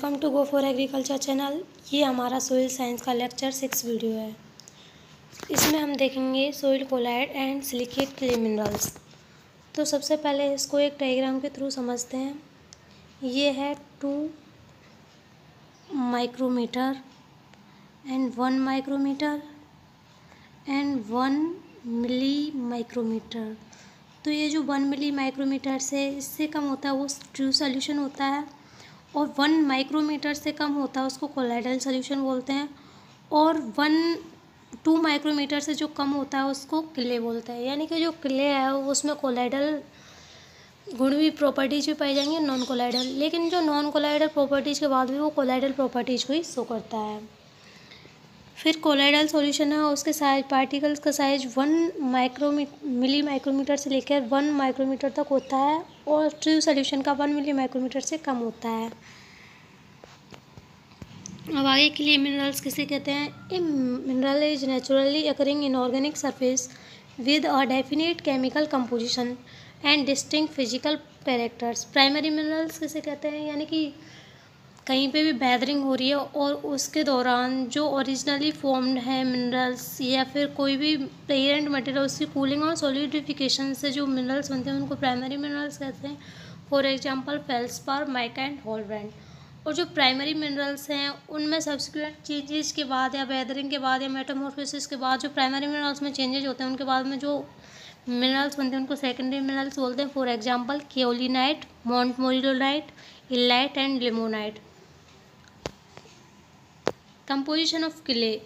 Welcome to go for agriculture channel. ये हमारा soil science का लेक्चर 6 वीडियो है। इसमें हम देखेंगे soil colloid and silicate clay minerals. तो सबसे पहले इसको एक डायग्राम के थ्रू समझते हैं। ये है 2 micrometre and 1 micrometre and 1 milli micrometre. तो ये जो 1 मिली माइक्रोमीटर से इससे कम होता है वो ट्रू सॉल्यूशन होता है, और 1 माइक्रोमीटर से कम होता है उसको कोलाइडल सॉल्यूशन बोलते हैं, और 2 माइक्रोमीटर से जो कम होता है उसको क्ले बोलते हैं। यानी कि जो क्ले है उसमें कोलाइडल गुण भी प्रॉपर्टीज भी पाई जाएंगी, नॉन कोलाइडल। लेकिन जो नॉन कोलाइडल प्रॉपर्टीज के बाद भी वो कोलाइडल प्रॉपर्टीज को ही शो करता है। फिर कोलाइडल सॉल्यूशन है, उसके साइज पार्टिकल्स का साइज 1 मिली माइक्रोमीटर से लेकर 1 माइक्रोमीटर तक होता है, और ट्रू सॉल्यूशन का 1 मिली माइक्रोमीटर से कम होता है। अब आगे के लिए मिनरल्स किसे कहते हैं? A mineral is naturally occurring in organic surface with a definite chemical composition and distinct physical characters. Primary minerals किसे कहते हैं? यानी कि कहीं पे भी वेदरिंग हो रही है और उसके दौरान जो ओरिजिनली फॉर्म्ड है मिनरल्स या फिर कोई भी पेरेंट मटेरियल उसकी कूलिंग और सॉलिडिफिकेशन से जो मिनरल्स बनते हैं उनको प्राइमरी मिनरल्स कहते हैं। For example feldspar, mica and hornblende. और जो प्राइमरी मिनरल्स हैं उनमें सब्सिक्वेंट चेंजेस के बाद या वेदरिंग के बाद या मेटामॉर्फोसिस के बाद जो प्राइमरी मिनरल्स में चेंजेस होते हैं उनके बाद में जो मिनरल्स बनते हैं उनको सेकेंडरी मिनरल्स बोलते हैं। For example kaolinite, montmorillonite, illite and limonite. Composition of clay.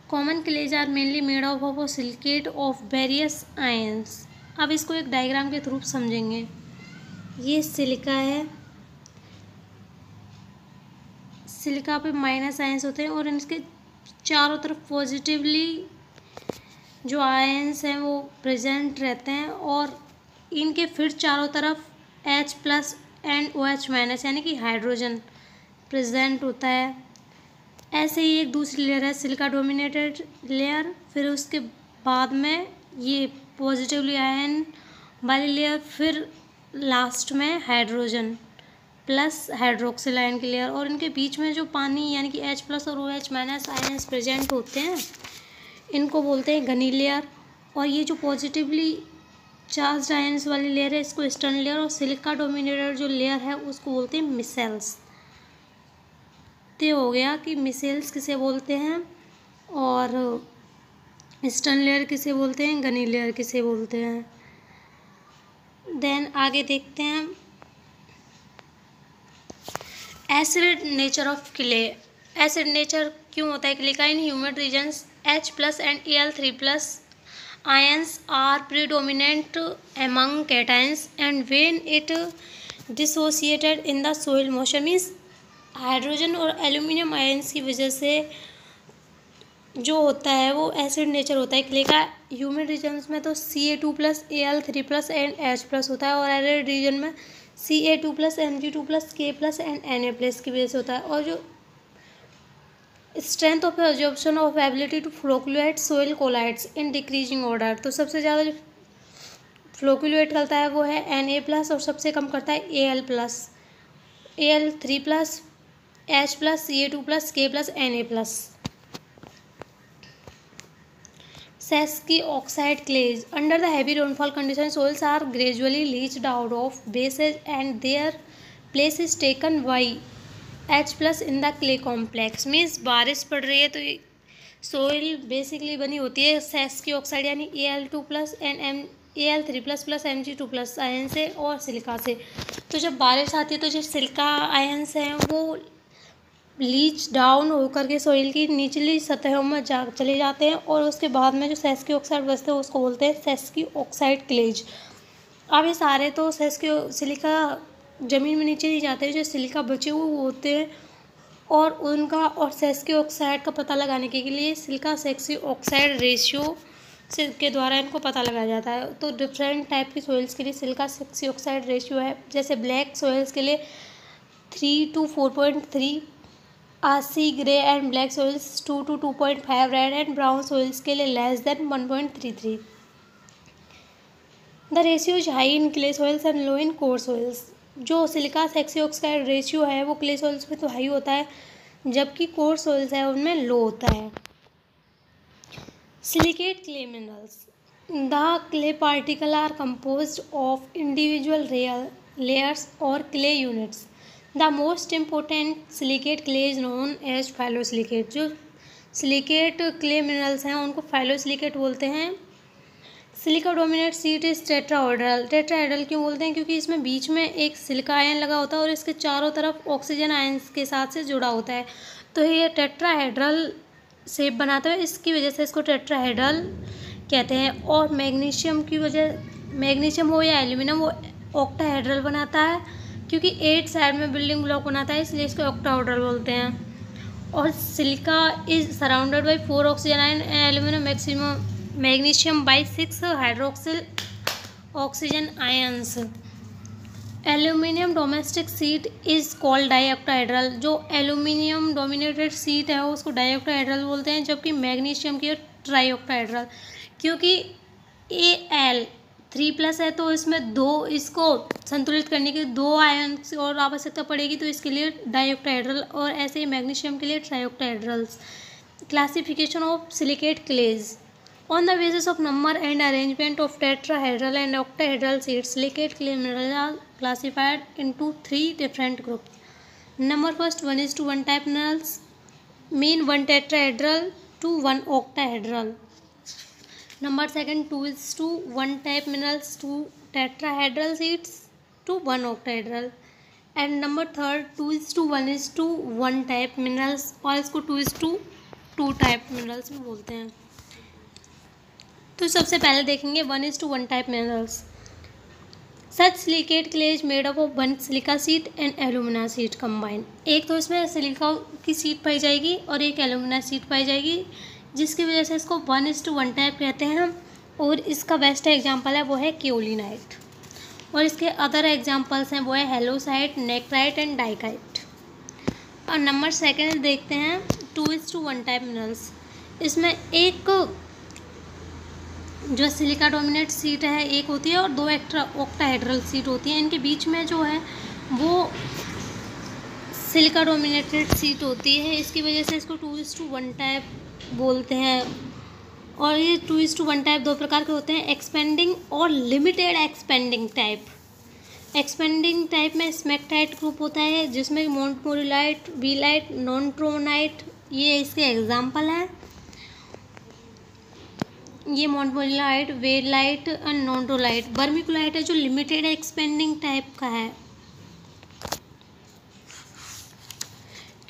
Common clays are mainly made of a silicate of various ions. अब इसको एक डायग्राम के थ्रू समझेंगे। ये सिलिका है, सिलिका पे माइनस आयंस होते हैं और इनके चारों तरफ पॉजिटिवली जो आयंस हैं वो प्रेजेंट रहते हैं, और इनके फिर चारों तरफ H+ एंड OH- यानी कि हाइड्रोजन प्रेजेंट होता है। ऐसे ही एक दूसरी लेयर है सिलिका डोमिनेटेड लेयर, फिर उसके बाद में ये पॉजिटिवली आयन वाली लेयर, फिर लास्ट में हाइड्रोजन प्लस हाइड्रोक्सिल आयन की लेयर, और इनके बीच में जो पानी यानी कि H+ और OH- आयन्स प्रेजेंट होते हैं इनको बोलते हैं घनी लेयर। और ये जो पॉजिटिवली चार्ज आयन्स वाली लेयर है इसको ईस्टर्न लेयर, और सिलिका डोमिनेटेड जो लेयर है उसको बोलते हैं मिसेल्स। तो हो गया कि मिसेल्स किसे बोलते हैं और ईस्टर्न लेयर किसे बोलते हैं, घनी लेयर किसे बोलते हैं। देन आगे देखते हैं acid nature of clay. Acid nature क्यों होता है क्ले का? In humid regions H+ and Al3+ ions are predominant among cations, and when it dissociated in the soil motion means hydrogen और एल्यूमिनियम आयंस की वजह से जो होता है वो एसिड नेचर होता है क्ले का। ह्यूमिड रीजन्स में तो Ca2+, Al3+ एंड H+ होता है, और एरिड रीजन में Ca2+, Mg2+, K+ and Na+ की वजह से होता है। और जो strength of absorption of ability to flocculate soil colloids in decreasing order. तो सबसे ज़्यादा जो फ्लोक्युलेट करता है वो है Na+, और सबसे कम करता है Al+, Al3+, H+, Ca2+, K+, Na+। Sesqui oxide clays. Under the heavy rainfall conditions, soils are gradually leached out of bases and their place is taken by H+ in the clay complex. Means बारिश पड़ रही है तो soil basically बनी होती है सेस्की oxide यानी Al2+ and Al3++ Mg2+ ion से और सिलिका से। तो जब बारिश आती है तो जो सिलिका आयन्स हैं वो लीच डाउन होकर के सोइल की निचली सतहों में चले जाते हैं, और उसके बाद में जो सेस्की ऑक्साइड बचते हैं उसको बोलते हैं सेस्की ऑक्साइड क्लेज। अब ये सारे तो सिलिका ज़मीन में नीचे नहीं जाते, जो सिलिका बचे हुए होते हैं और उनका और सेस्की ऑक्साइड का पता लगाने के लिए सिलिका सेस्की ऑक्साइड रेशियो से के द्वारा इनको पता लगाया जाता है। तो डिफरेंट टाइप की सोइल्स के लिए सिलिका सेस्की ऑक्साइड रेशियो है। जैसे ब्लैक सोइल्स के लिए 3 to 4.3, see grey and black soils 2 to 2.5, red and brown soils के लिए less than 1.33। The ratio is high in clay soils and low in coarse soils. जो silica sesquioxide ratio है वो clay soils में तो high होता है, जबकि कोर सॉइल्स है उनमें लो होता है। Silicate clay minerals. The clay particle are composed of individual layers or clay units. The most important silicate clay is known as phyllosilicate. जो सिलिकेट क्ले मिनरल्स हैं उनको फाइलोसिलिकेट बोलते हैं। Silica dominate seat is tetrahedral. Tetrahedral क्यों बोलते हैं? क्योंकि इसमें बीच में एक सिलिका आयन लगा होता है और इसके चारों तरफ ऑक्सीजन आयन्स के साथ से जुड़ा होता है, तो ये टेट्राहेड्रल शेप बनाता है, इसकी वजह से इसको टेट्राहेड्रल कहते हैं। और मैग्नीशियम की वजह, मैग्नीशियम हो या एल्यूमिनियम, वो ऑक्टाहेड्रल बनाता है क्योंकि 8 साइड में बिल्डिंग ब्लॉक बनाता है, इसलिए इसको ऑक्टाहेड्रल बोलते हैं। और silica is surrounded by 4 oxygen ions, aluminium magnesium by 6 hydroxyl oxygen ions. Aluminium domestic sheet is called dioctahedral. जो एल्यूमिनियम डोमिनेटेड सीट है उसको डाईऑक्टाहेड्रल बोलते हैं, जबकि मैग्नीशियम की ट्राईऑक्टाहेड्रल। क्योंकि Al3+ है तो इसमें दो, इसको संतुलित करने के 2 आयन और आवश्यकता पड़ेगी, तो इसके लिए डाईऑक्टाहेड्रल, और ऐसे ही मैग्नीशियम के लिए trioctahedrals. Classification of silicate clays. On the basis of number and arrangement of tetrahedral and octahedral seeds, silicate clay minerals are classified into 3 different groups. Number first, 1:1 type minerals mean 1 tetrahedral to 1 octahedral. Number second, 2:1 type minerals, 2 tetrahedral seeds to 1 octahedral. And number third, 2:1 type minerals, और इसको 2:2 type minerals में बोलते हैं। तो सबसे पहले देखेंगे 1:1 type minerals. Such silicate clay is made up of 1 silica seat and alumina seat combine. एक तो इसमें सिलिका की सीट पाई जाएगी और एक एलुमिना सीट पाई जाएगी, जिसकी वजह से इसको 1:1 टाइप कहते हैं। और इसका बेस्ट एग्जांपल है वो है केओलिनाइट, और इसके अदर एग्जांपल्स हैं वो है हेलोसाइट, नेक्राइट एंड डाइकाइट। और नंबर सेकेंड देखते हैं 2:1 टाइप मिनरल्स। इसमें एक जो सिलिका डोमिनेट सीट है एक होती है और 2 ऑक्टाहेड्रल सीट होती है। इनके बीच में जो है वो सिलिका डोमिनेटेड सीट होती है, इसकी वजह से इसको 2:1 टाइप बोलते हैं। और ये 2:1 टाइप 2 प्रकार के होते हैं, एक्सपेंडिंग और limited expanding type. Expanding type में स्मेक्टाइट ग्रुप होता है, जिसमें मोंटमोरिलाइट, वीलाइट, नॉन्ट्रोनाइट ये इसके एग्जाम्पल हैं। ये मोंटमोरिलाइट, वेलाइट एंड नॉन्ट्रोलाइट। वर्मिकुलाइट है जो लिमिटेड एक्सपेंडिंग टाइप का है,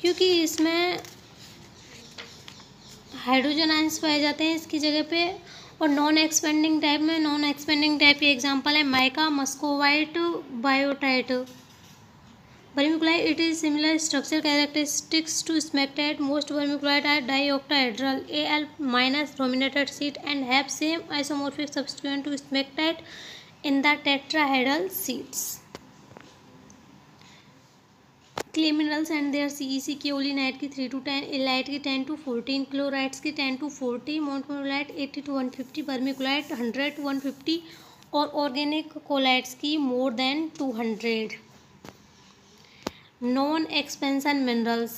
क्योंकि इसमें हाइड्रोजन आयंस पाए जाते हैं इसकी जगह पे। और नॉन एक्सपेंडिंग टाइप में, नॉन एक्सपेंडिंग टाइप के एग्जांपल है mica, muscovite, biotite. Vermiculite, it is similar structure characteristics to smectite. Most vermiculite are dioctahedral, Al- dominated seed and have same isomorphic substituent to smectite in the tetrahedral seeds. Clay minerals and their CEC: keolinite की 3 to 10, illite की 10 to 14, chlorites की 10 to 40, montmorillite 80 to 150, vermiculite 100 to 150 और organic colloids की more than 200। Non expansion minerals,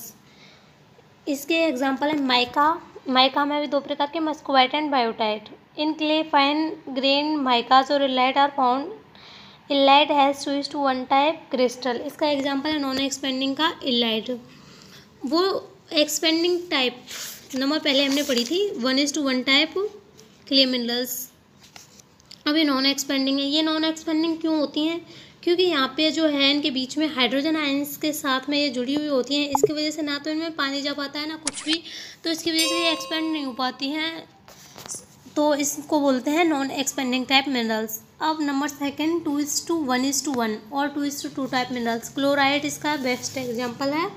इसके example है mica. Mica में भी 2 प्रकार के, muscovite and biotite. In clay fine grain micas और illite are found. Illite has 2:1 type crystal. इसका एग्जांपल है नॉन एक्सपेंडिंग का इलाइट। वो एक्सपेंडिंग टाइप नंबर पहले हमने पढ़ी थी 1:1 टाइप क्ले मिनरल्स। अब ये नॉन एक्सपेंडिंग है। ये नॉन एक्सपेंडिंग क्यों होती हैं? क्योंकि यहाँ पे जो है इनके बीच में हाइड्रोजन आयंस के साथ में ये जुड़ी हुई होती हैं, इसकी वजह से ना तो इनमें पानी जा पाता है ना कुछ भी, तो इसकी वजह से ये एक्सपेंड नहीं हो पाती हैं, तो इसको बोलते हैं नॉन एक्सपेंडिंग टाइप मिनरल्स। अब नंबर सेकंड 2:1:1 और 2:2 टाइप मिनरल्स। क्लोराइड इसका बेस्ट एग्जाम्पल है।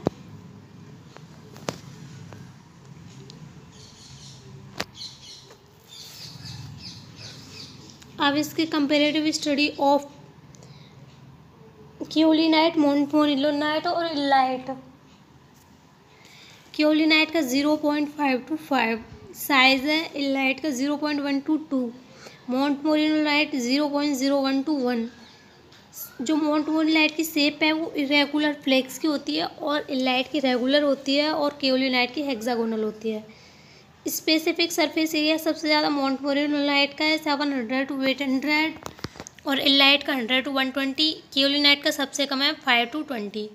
अब इसकी कंपेरेटिव स्टडी ऑफ केओलिनाइट, मोंटमोरिलोनाइट और इलाइट। केओलिनाइट का 0.5 to 5 साइज़ है, इलाइट का 0.1 to 2, मोंटमोरिनो लाइट 0.01 to 1। जो मोंटमोरिनो लाइट की शेप है वो इरेगुलर फ्लेक्स की होती है और इलाइट की रेगुलर होती है और केओलिनाइट की हेक्सागोनल होती है। स्पेसिफिक सरफेस एरिया सबसे ज़्यादा मोंटमोरिनो लाइट का है 700 to 800 और इलाइट का 100 to 120। केओलिनाइट का सबसे कम है 5 to 20।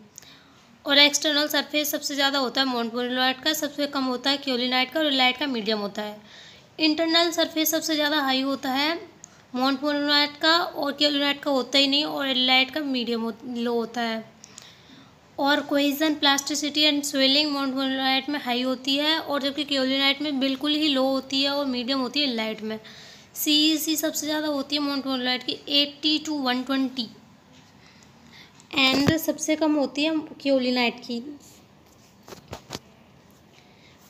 और एक्सटर्नल सरफेस सबसे ज़्यादा होता है मोंटमोरिनो लाइट का, सबसे कम होता है केओलिनाइट का और इलाइट का मीडियम होता है। इंटरनल सरफेस सबसे ज़्यादा हाई होता है मोंटमोरिनो लाइट का और केओलिनाइट का होता ही नहीं और इलाइट का मीडियम लो होता है। और cohesion, plasticity and swelling montmorillonite में हाई होती है और जबकि केओलिनाइट में बिल्कुल ही लो होती है और मीडियम होती है इलाइट में। CEC सबसे ज़्यादा होती है मोंटमोरिनो लाइट की 80 to 120 एंड सबसे कम होती है केओलिनाइट की।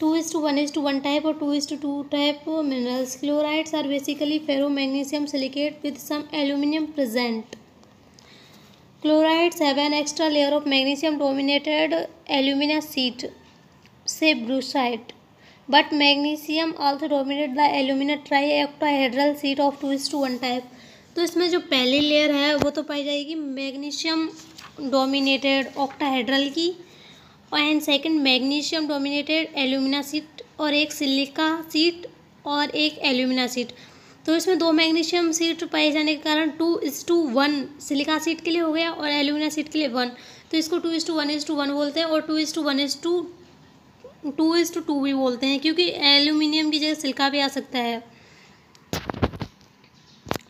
2:1 टाइप और 2:2 type minerals. Chlorides are basically ferromagnesium silicate with some aluminium present. Chlorides have an extra layer of magnesium-dominated alumina sheet, say brucite, but magnesium also dominates the alumina trioctahedral sheet of 2:1 type। तो इसमें जो पहली layer है वो तो पाई जाएगी magnesium dominated octahedral की and second magnesium dominated alumina sheet और एक सिलिका शीट और एक एल्यूमिना शीट। तो इसमें दो मैग्नीशियम शीट पाए जाने के कारण 2:1 सिलिका शीट के लिए हो गया और एल्यूमिना शीट के लिए 1। तो इसको 2:1 बोलते हैं और 2:2 भी बोलते हैं क्योंकि एल्यूमिनियम की जगह सिलिका भी आ सकता है।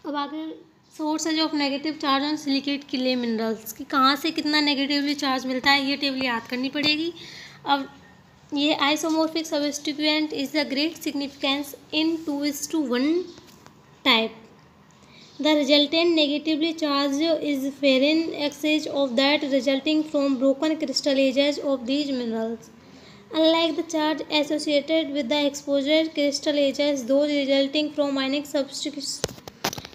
अब आगे sources of negative charge on silicate clay minerals कि कहाँ से कितना नेगेटिवली चार्ज मिलता है, ये टेबल याद करनी पड़ेगी। अब ये isomorphic substituent is the great significance in 2:1 type। The resultant negatively charged is ferrin exchange of that resulting from broken crystal edges of these minerals. Unlike the charge associated with the exposure crystal edges, those resulting from ionic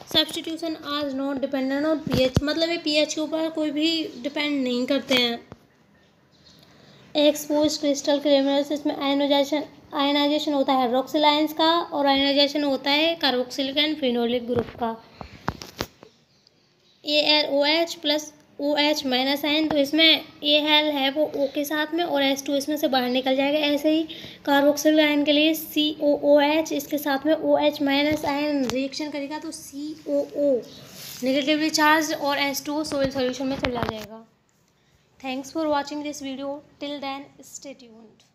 substitution are not dependent on pH। मतलब ये pH के ऊपर कोई भी depend नहीं करते हैं। Expose crystal minerals इसमें आयनाइजेशन होता है हाइड्रोक्सिल आयंस का और आयनाइजेशन होता है कार्बोक्सिलिक एंड फिनोलिक ग्रुप का। AlOH plus OH minus ion, तो इसमें Al है वो O के साथ में और H2 इसमें से बाहर निकल जाएगा। ऐसे ही कार्बोक्सिलिक आयन के लिए COOH इसके साथ में OH माइनस आयन रिएक्शन करेगा तो COO नेगेटिवली चार्ज और H2O सोइल सॉल्यूशन में चला जाएगा। Thanks for watching this video. Till then, stay tuned.